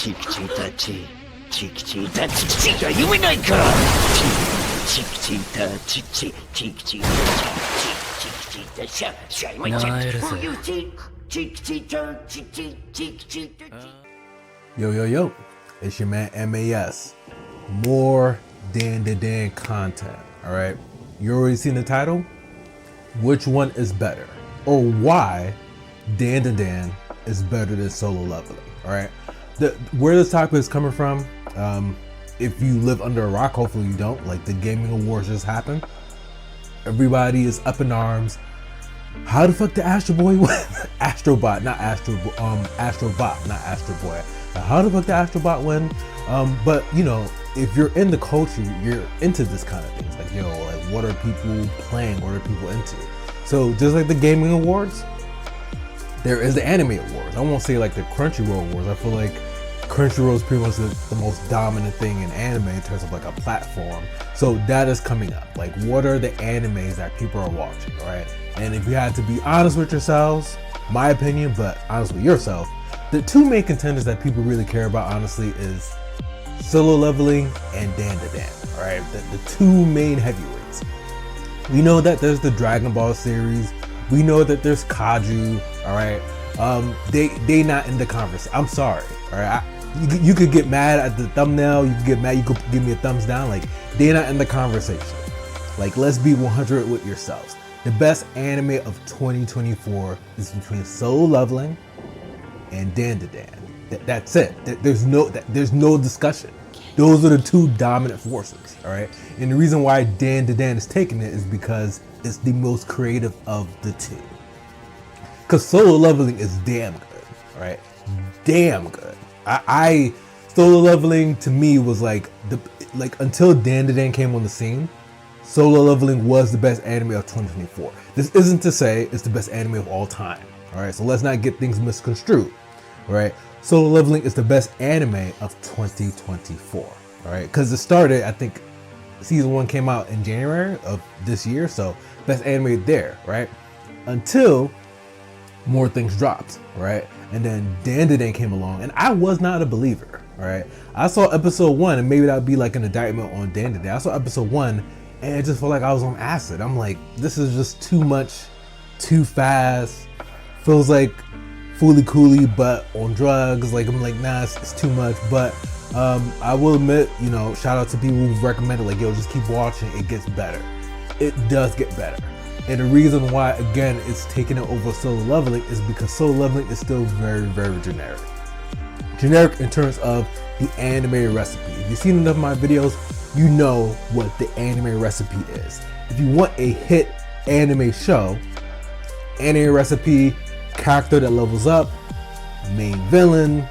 チキチータチチキチータチキチータ夢ないかチキチータチチチキチータチキチータシャシャイマイチチキチータチチチキチータ Yo, yo, yo, it's your man MAS. More Dandadan content, all right? You already seen the title? Which one is better? Or why Dandadan is better than Solo Leveling, all right? Where this topic is coming from, if you live under a rock, hopefully you don't, like the gaming awards just happened. Everybody is up in arms. How the fuck did Astro Boy win? Astrobot, not Astrobot, not Astro Boy. How the fuck did Astrobot win? But you know, if you're in the culture, you're into this kind of things. Like, yo, like what are people playing? What are people into? So just like the gaming awards, there is the anime awards. I won't say like the Crunchyroll awards. I feel like Crunchyroll is pretty much the most dominant thing in anime in terms of like a platform. So that is coming up. Like, what are the animes that people are watching, right? And if you had to be honest with yourselves, my opinion, but honest with yourself, the two main contenders that people really care about, honestly, is Solo Leveling and Dandadan, all right? The two main heavyweights. We know that there's the Dragon Ball series. We know that there's Kaju, all right? They not in the conversation. I'm sorry, all right? You could get mad at the thumbnail. You could get mad. You could give me a thumbs down. Like, they're not in the conversation. Like, let's be 100 with yourselves. The best anime of 2024 is between Solo Leveling and Dandadan. That's it. There's no discussion. Those are the two dominant forces, all right? And the reason why Dandadan is taking it is because it's the most creative of the two. Because Solo Leveling is damn good, all right? Damn good. Solo Leveling to me was like until Dandadan came on the scene, Solo Leveling was the best anime of 2024. This isn't to say it's the best anime of all time, all right? So let's not get things misconstrued, all right? Solo Leveling is the best anime of 2024, all right? Because it started, I think, season 1 came out in January of this year, so best anime there, right? Until more things dropped, right? And then Dandadan came along, and I was not a believer, all right? I saw episode 1, and maybe that would be like an indictment on Dandadan. I saw episode 1, and it just felt like I was on acid. I'm like, this is just too much, too fast. Feels like Fooly Cooly, but on drugs. Like, I'm like, nah, it's too much. But I will admit, you know, shout out to people who've recommended, like, yo, just keep watching. It gets better. It does get better. And the reason why, again, it's taking it over Solo Leveling is because Solo Leveling is still very, very generic. Generic in terms of the anime recipe. If you've seen enough of my videos, you know what the anime recipe is. If you want a hit anime show, anime recipe, character that levels up, main villain,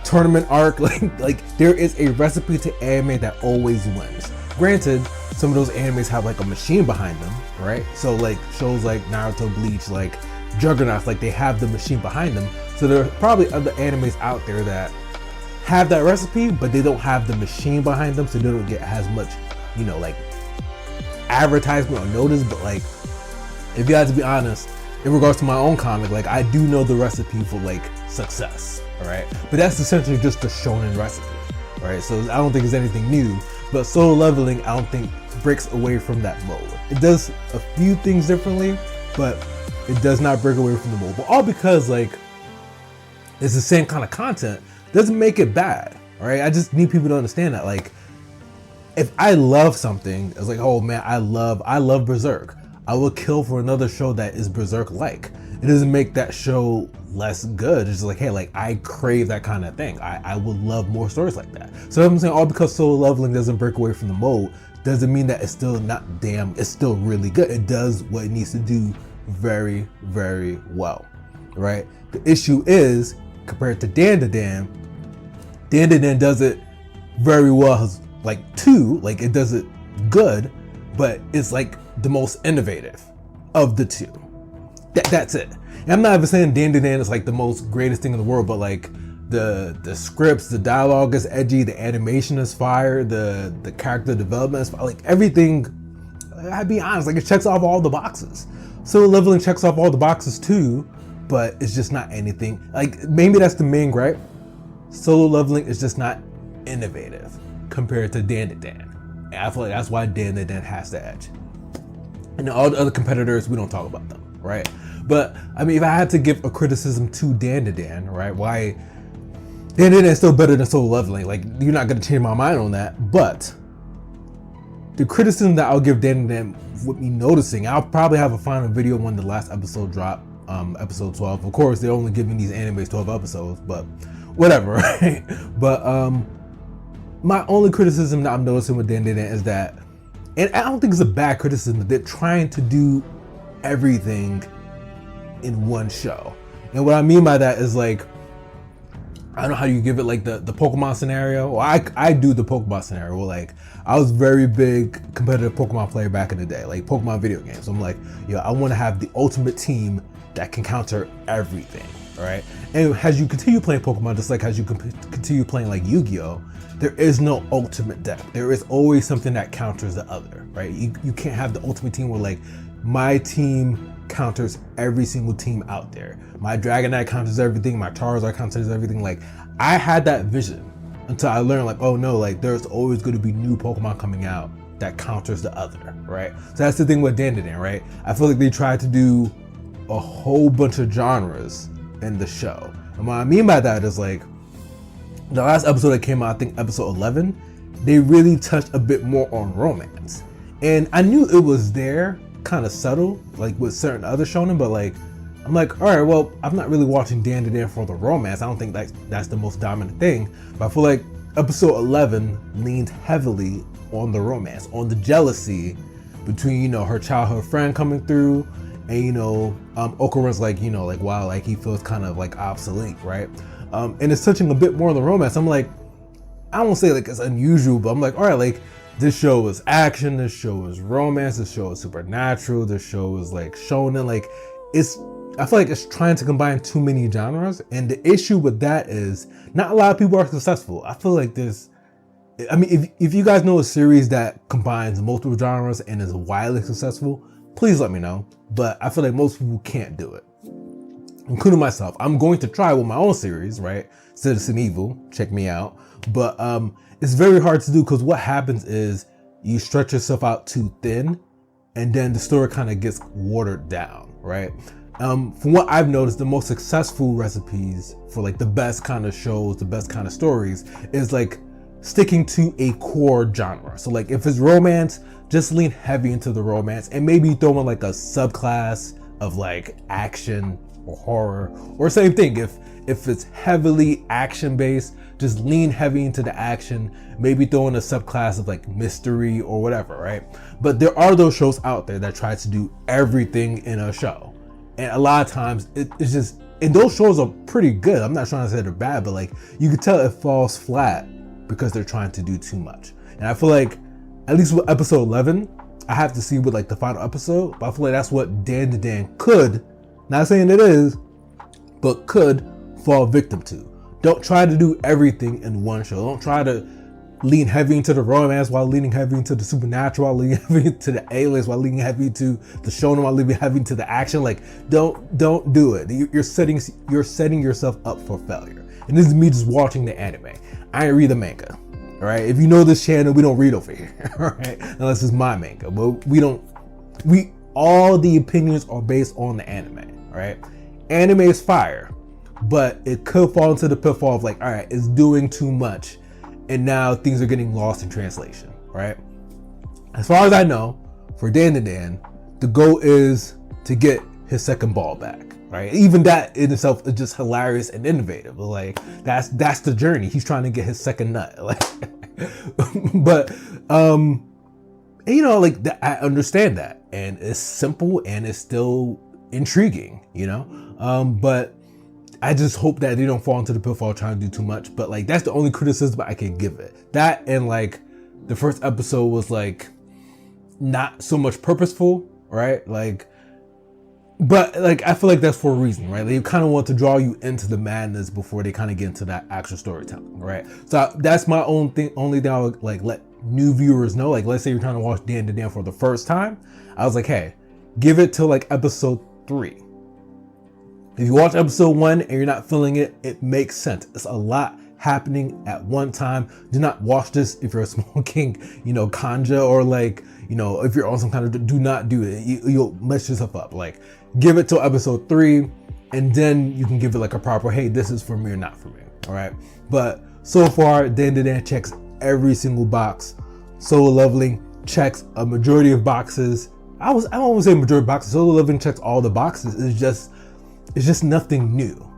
tournament arc, like there is a recipe to anime that always wins. Granted, some of those animes have like a machine behind them, right? So like shows like Naruto, Bleach, like Juggernauts, like they have the machine behind them. So there are probably other animes out there that have that recipe, but they don't have the machine behind them, so they don't get as much, you know, like advertisement or notice. But like, if you had to be honest, in regards to my own comic, like I do know the recipe for like success, all right? But that's essentially just the shonen recipe, right? So I don't think it's anything new, but Solo Leveling, I don't think breaks away from that mold. It does a few things differently, but it does not break away from the mold. But all because like it's the same kind of content doesn't make it bad, all right? I just need people to understand that. Like, if I love something, it's like, oh man, I love Berserk. I will kill for another show that is Berserk-like. It doesn't make that show less good. It's just like, hey, like I crave that kind of thing. I would love more stories like that. So I'm saying all because Solo Leveling doesn't break away from the mold doesn't mean that it's still not damn, it's still really good. It does what it needs to do very, very well, right? The issue is, compared to Dandadan does it very well, like like it does it good, but it's like the most innovative of the two. That's it. And I'm not even saying Dandadan is like the most greatest thing in the world, but like the scripts, the dialogue is edgy, the animation is fire, the character development is fire, like everything. I'll be honest, like it checks off all the boxes. Solo Leveling checks off all the boxes too, but it's just not anything. Like maybe that's the main gripe. Solo Leveling is just not innovative compared to Dandadan. And I feel like that's why Dandadan has the edge. And all the other competitors, we don't talk about them, right? But I mean, if I had to give a criticism to Dandadan, right, why Dandadan is still better than Solo Leveling, like you're not gonna change my mind on that. But the criticism that I'll give Dandadan with me noticing, I'll probably have a final video when the last episode dropped, episode 12. Of course, they're only giving these animes 12 episodes, but whatever, right? But my only criticism that I'm noticing with Dandadan is that, and I don't think it's a bad criticism, that they're trying to do everything in one show. And what I mean by that is like, I don't know how you give it like the Pokemon scenario. Well, I do the Pokemon scenario. Well, like I was very big competitive Pokemon player back in the day, like Pokemon video games. So I'm like, yo, I want to have the ultimate team that can counter everything, right? And as you continue playing Pokemon, just like as you continue playing like Yu-Gi-Oh, there is no ultimate deck. There is always something that counters the other, right? You can't have the ultimate team where like my team counters every single team out there. My Dragonite counters everything, my Charizard counters everything. Like I had that vision until I learned like, oh no, like there's always going to be new Pokemon coming out that counters the other, right? So that's the thing with Dandadan, right? I feel like they tried to do a whole bunch of genres in the show. And what I mean by that is like the last episode that came out, I think episode 11, they really touched a bit more on romance. And I knew it was there, kind of subtle, like with certain other shonen, but like, I'm like, all right, well, I'm not really watching Dandadan for the romance. I don't think that's the most dominant thing, but I feel like episode 11 leaned heavily on the romance, on the jealousy between, you know, her childhood friend coming through, and you know, Okarin's like, you know, like wow, like he feels kind of like obsolete, right? And it's touching a bit more on the romance. I'm like, I don't say like it's unusual, but I'm like, all right, like this show is action, this show is romance, this show is supernatural, this show is like shonen, like I feel like it's trying to combine too many genres, and the issue with that is not a lot of people are successful. I feel like I mean, if you guys know a series that combines multiple genres and is widely successful, please let me know. But I feel like most people can't do it, including myself. I'm going to try with my own series, right? Citizen Evil, check me out. But it's very hard to do because what happens is you stretch yourself out too thin, and then the story kind of gets watered down, right? From what I've noticed, the most successful recipes for like the best kind of shows, the best kind of stories is like sticking to a core genre. So like if it's romance, just lean heavy into the romance and maybe throw in like a subclass of like action or horror, or same thing. If it's heavily action based, just lean heavy into the action, maybe throw in a subclass of like mystery or whatever, right? But there are those shows out there that try to do everything in a show. And a lot of times it's just, and those shows are pretty good. I'm not trying to say they're bad, but like you can tell it falls flat because they're trying to do too much. And I feel like, at least with episode 11, I have to see with like the final episode, but I feel like that's what Dandadan could, not saying it is, but could fall victim to. Don't try to do everything in one show. Don't try to lean heavy into the romance while leaning heavy into the supernatural, while leaning heavy into the aliens, while leaning heavy into the shonen, while leaning heavy into the action. Like, don't do it. You're setting yourself up for failure. And this is me just watching the anime. I ain't read the manga. All right. If you know this channel, we don't read over here. All right. Unless it's my manga, but all the opinions are based on the anime. All right. Anime is fire, but it could fall into the pitfall of like, all right, it's doing too much. And now things are getting lost in translation, right? As far as I know, for Dandadan, the goal is to get his second ball back, right? Even that in itself is just hilarious and innovative. Like that's the journey. He's trying to get his second nut. Like, but you know, like I understand that, and it's simple and it's still intriguing, you know. But I just hope that they don't fall into the pitfall trying to do too much. But like that's the only criticism I can give it. That and like the first episode was like not so much purposeful, right? Like, but like I feel like that's for a reason, right? They kind of want to draw you into the madness before they kind of get into that actual storytelling, right? So that's my only thing I would like let new viewers know. Like, let's say you're trying to watch Dandadan for the first time. I was like, hey, give it till like episode 3. If you watch episode 1 and you're not feeling it, it makes sense. It's a lot happening at one time. Do not watch this if you're smoking, ganja, or like, if you're on some kind of, do not do it. You'll mess yourself up. Like, give it till episode 3, and then you can give it like a proper, hey, this is for me or not for me. All right. But so far, Dandadan checks every single box. Solo Leveling checks a majority of boxes. I don't want to say majority of boxes. Solo Leveling checks all the boxes. It's just nothing new.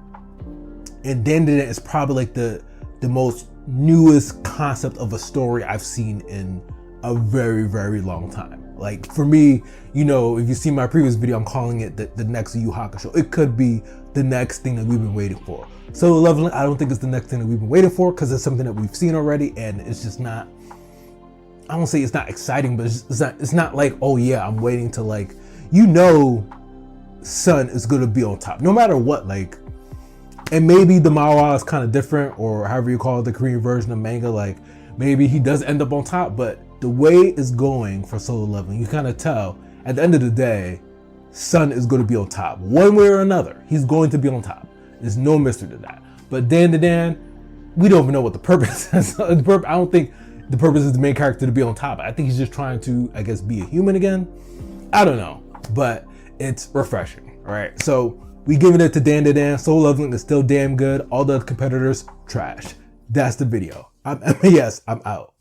And Dandadan is probably like the most newest concept of a story I've seen in a very, very long time. Like, for me, if you see my previous video, I'm calling it the next Yu Hakusho. It could be the next thing that we've been waiting for. Solo Leveling, I don't think it's the next thing that we've been waiting for, because it's something that we've seen already, and it's just not, I won't say it's not exciting, but it's not like, oh yeah, I'm waiting to, like, Sun is gonna be on top, no matter what. Like, and maybe the manhwa is kind of different, or however you call it, the Korean version of manga, like, maybe he does end up on top, but the way it's going for Solo Leveling, you kind of tell, at the end of the day, Sun is going to be on top. One way or another, he's going to be on top. There's no mystery to that. But Dandadan, we don't even know what the purpose is. I don't think the purpose is the main character to be on top. I think he's just trying to, I guess, be a human again. I don't know, but it's refreshing, all right? So we giving it to Dandadan. Solo Leveling is still damn good. All the competitors, trash. That's the video. I'm MAS, I'm out.